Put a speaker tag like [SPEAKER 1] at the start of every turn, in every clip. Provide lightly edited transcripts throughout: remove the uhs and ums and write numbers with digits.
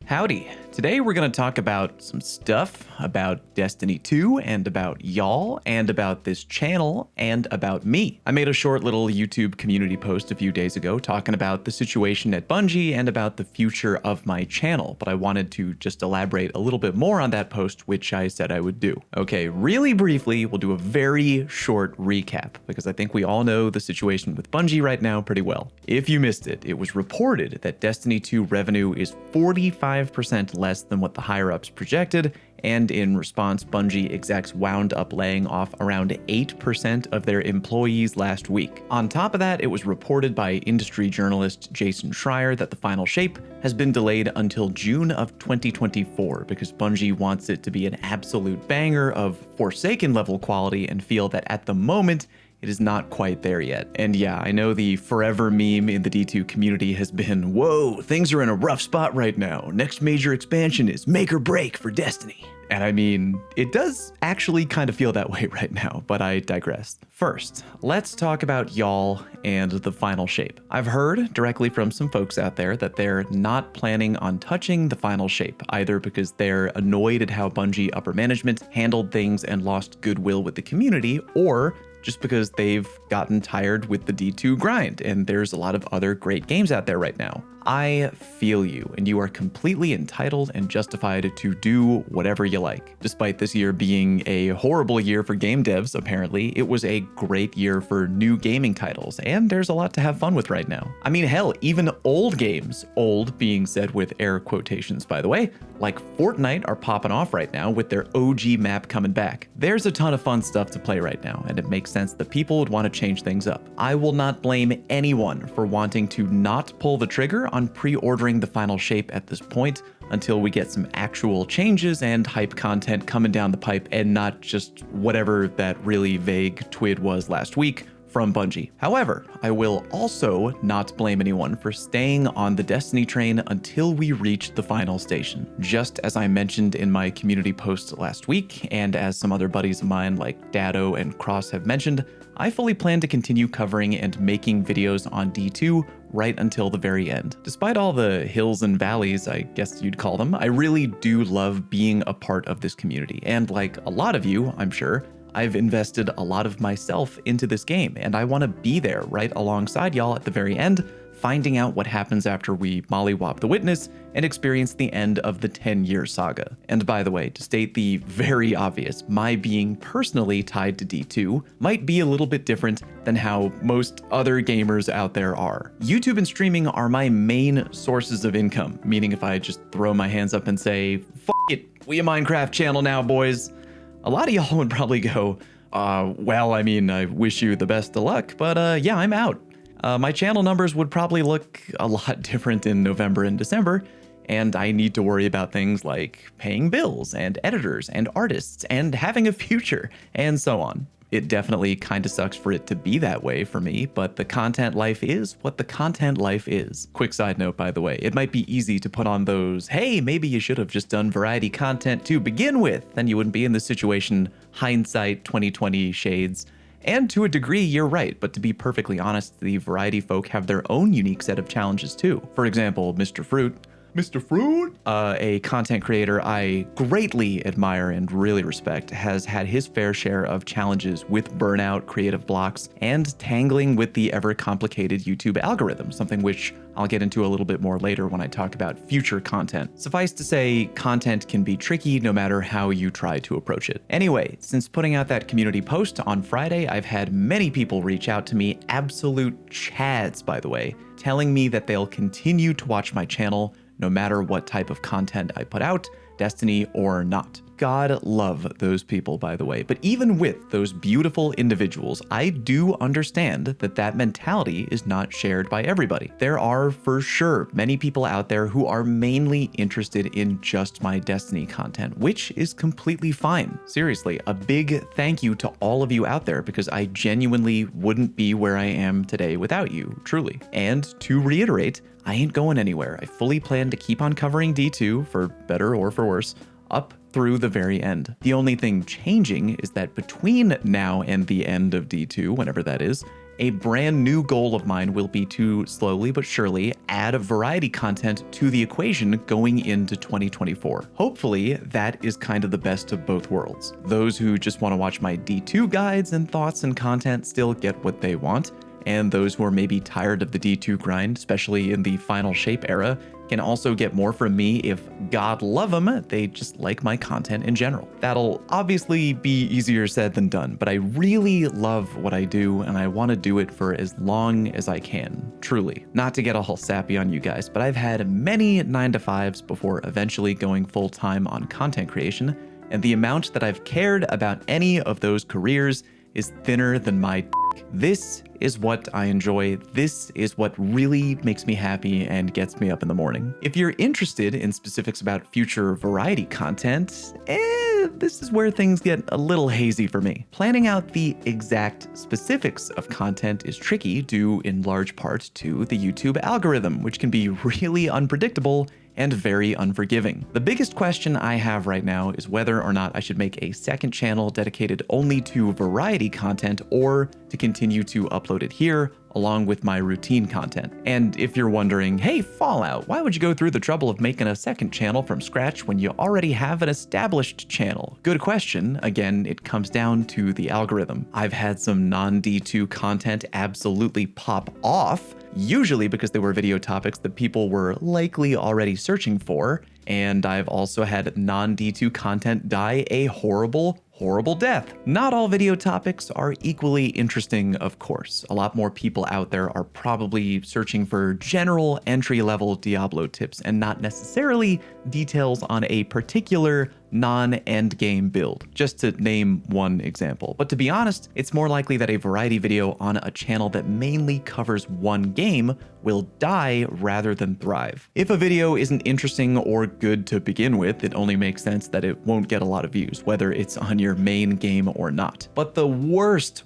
[SPEAKER 1] Howdy. Today we're going to talk about some stuff about Destiny 2 and about y'all and about this channel and about me. I made a short little YouTube community post a few days ago talking about the situation at Bungie and about the future of my channel, but I wanted to just elaborate a little bit more on that post, which I said I would do. Okay, really briefly, we'll do a very short recap because I think we all know the situation with Bungie right now pretty well. If you missed it, it was reported that Destiny 2 revenue is 45% less than what the higher-ups projected, and in response, Bungie execs wound up laying off around 8% of their employees last week. On top of that, it was reported by industry journalist Jason Schreier that the final shape has been delayed until June of 2024 because Bungie wants it to be an absolute banger of Forsaken level quality and feel that at the moment, it is not quite there yet. And yeah, I know the forever meme in the D2 community has been, whoa, things are in a rough spot right now. Next major expansion is make or break for Destiny. And I mean, it does actually kind of feel that way right now, but I digress. First, let's talk about y'all and the final shape. I've heard directly from some folks out there that they're not planning on touching the final shape, either because they're annoyed at how Bungie upper management handled things and lost goodwill with the community, or just because they've gotten tired with the D2 grind, and there's a lot of other great games out there right now. I feel you, and you are completely entitled and justified to do whatever you like. Despite this year being a horrible year for game devs, apparently, it was a great year for new gaming titles, and there's a lot to have fun with right now. I mean, hell, even old games, old being said with air quotations by the way, like Fortnite are popping off right now with their OG map coming back. There's a ton of fun stuff to play right now, and it makes sense that people would want to change things up. I will not blame anyone for wanting to not pull the trigger on pre-ordering the final shape at this point until we get some actual changes and hype content coming down the pipe and not just whatever that really vague twid was last week from Bungie. However, I will also not blame anyone for staying on the Destiny train until we reach the final station. Just as I mentioned in my community post last week, and as some other buddies of mine like Dado and Cross have mentioned, I fully plan to continue covering and making videos on D2 right until the very end. Despite all the hills and valleys, I guess you'd call them, I really do love being a part of this community. And like a lot of you, I'm sure, I've invested a lot of myself into this game, and I want to be there right alongside y'all at the very end, finding out what happens after we mollywop the witness and experience the end of the 10-year saga. And by the way, to state the very obvious, my being personally tied to D2 might be a little bit different than how most other gamers out there are. YouTube and streaming are my main sources of income, meaning if I just throw my hands up and say, "F it, we a Minecraft channel now, boys," a lot of y'all would probably go, well, I mean, I wish you the best of luck, but yeah, I'm out. My channel numbers would probably look a lot different in November and December, and I need to worry about things like paying bills and editors and artists and having a future and so on. It definitely kind of sucks for it to be that way for me, but the content life is what the content life is. Quick side note, by the way, it might be easy to put on those, hey, maybe you should have just done variety content to begin with, then you wouldn't be in this situation, hindsight 2020 shades. And to a degree, you're right, but to be perfectly honest, the variety folk have their own unique set of challenges too. For example, Mr. Fruit, a content creator I greatly admire and really respect, has had his fair share of challenges with burnout, creative blocks, and tangling with the ever-complicated YouTube algorithm, something which I'll get into a little bit more later when I talk about future content. Suffice to say, content can be tricky no matter how you try to approach it. Anyway, since putting out that community post on Friday, I've had many people reach out to me, absolute chads by the way, telling me that they'll continue to watch my channel no matter what type of content I put out, Destiny or not. God love those people, by the way. But even with those beautiful individuals, I do understand that that mentality is not shared by everybody. There are, for sure, many people out there who are mainly interested in just my Destiny content, which is completely fine. Seriously, a big thank you to all of you out there because I genuinely wouldn't be where I am today without you, truly. And to reiterate, I ain't going anywhere. I fully plan to keep on covering D2, for better or for worse, up through the very end. The only thing changing is that between now and the end of D2, whenever that is, A brand new goal of mine will be to slowly but surely add variety content to the equation going into 2024. Hopefully, that is kind of the best of both worlds. Those who just want to watch my D2 guides and thoughts and content still get what they want, and those who are maybe tired of the D2 grind, especially in the Final Shape era, can also get more from me if, God love them, they just like my content in general. That'll obviously be easier said than done, but I really love what I do and I want to do it for as long as I can, truly. Not to get all sappy on you guys, but I've had many 9-to-5s before eventually going full-time on content creation, and the amount that I've cared about any of those careers is thinner than my dick. This is what I enjoy. This is what really makes me happy and gets me up in the morning. If you're interested in specifics about future variety content, this is where things get a little hazy for me. Planning out the exact specifics of content is tricky due in large part to the YouTube algorithm, which can be really unpredictable and very unforgiving. The biggest question I have right now is whether or not I should make a second channel dedicated only to variety content or to continue to upload it here along with my routine content. And if you're wondering, hey, Fallout, why would you go through the trouble of making a second channel from scratch when you already have an established channel? Good question. Again, it comes down to the algorithm. I've had some non-D2 content absolutely pop off, usually because they were video topics that people were likely already searching for, and I've also had non-D2 content die a horrible death. Not all video topics are equally interesting, of course. A lot more people out there are probably searching for general entry-level Diablo tips and not necessarily details on a particular non-endgame build, just to name one example. But to be honest, it's more likely that a variety video on a channel that mainly covers one game will die rather than thrive. If a video isn't interesting or good to begin with, it only makes sense that it won't get a lot of views, whether it's on your main game or not. But the worst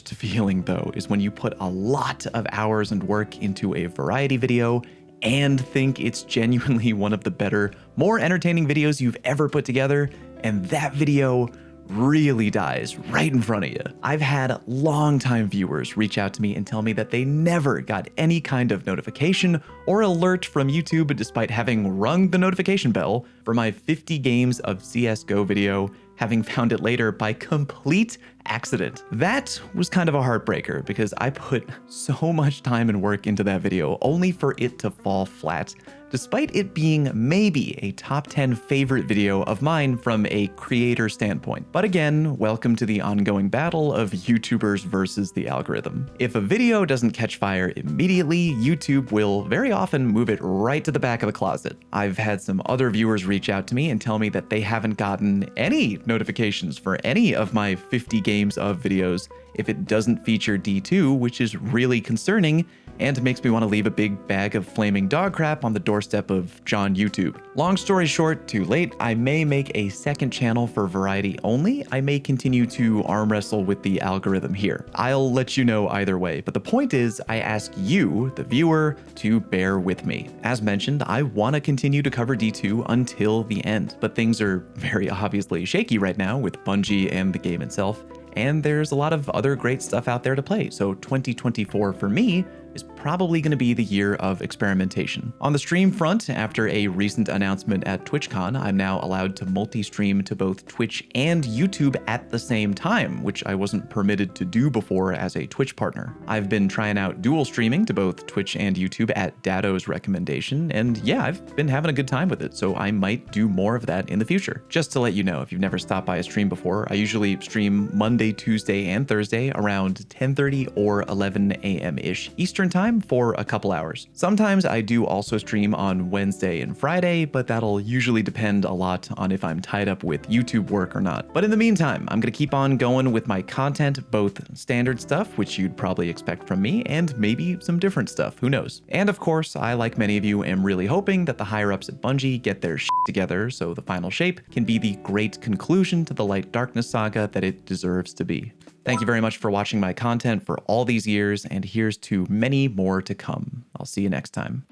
[SPEAKER 1] feeling though is when you put a lot of hours and work into a variety video and think it's genuinely one of the better, more entertaining videos you've ever put together, and that video really dies right in front of you. I've had longtime viewers reach out to me and tell me that they never got any kind of notification or alert from YouTube despite having rung the notification bell for my 50 games of CSGO video, having found it later by complete accident. That was kind of a heartbreaker because I put so much time and work into that video only for it to fall flat, despite it being maybe a top 10 favorite video of mine from a creator standpoint. But again, welcome to the ongoing battle of YouTubers versus the algorithm. If a video doesn't catch fire immediately, YouTube will very often move it right to the back of the closet. I've had some other viewers reach out to me and tell me that they haven't gotten any notifications for any of my 50 games of videos if it doesn't feature D2, which is really concerning and makes me want to leave a big bag of flaming dog crap on the doorstep of John YouTube. Long story short, too late. I may make a second channel for variety only. I may continue to arm wrestle with the algorithm here. I'll let you know either way, but the point is I ask you, the viewer, to bear with me. As mentioned, I want to continue to cover D2 until the end, but things are very obviously shaky right now with Bungie and the game itself, and there's a lot of other great stuff out there to play, so 2024 for me is probably going to be the year of experimentation. On the stream front, after a recent announcement at TwitchCon, I'm now allowed to multi-stream to both Twitch and YouTube at the same time, which I wasn't permitted to do before as a Twitch partner. I've been trying out dual streaming to both Twitch and YouTube at Dado's recommendation, and yeah, I've been having a good time with it, so I might do more of that in the future. Just to let you know, if you've never stopped by a stream before, I usually stream Monday, Tuesday, and Thursday around 10:30 or 11 a.m.-ish Eastern time for a couple hours. Sometimes I do also stream on Wednesday and Friday, but that'll usually depend a lot on if I'm tied up with YouTube work or not. But in the meantime, I'm gonna keep on going with my content, both standard stuff, which you'd probably expect from me, and maybe some different stuff, who knows. And of course, I, like many of you, am really hoping that the higher-ups at Bungie get their shit together so the final shape can be the great conclusion to the Light Darkness saga that it deserves to be. Thank you very much for watching my content for all these years, and here's to many more to come. I'll see you next time.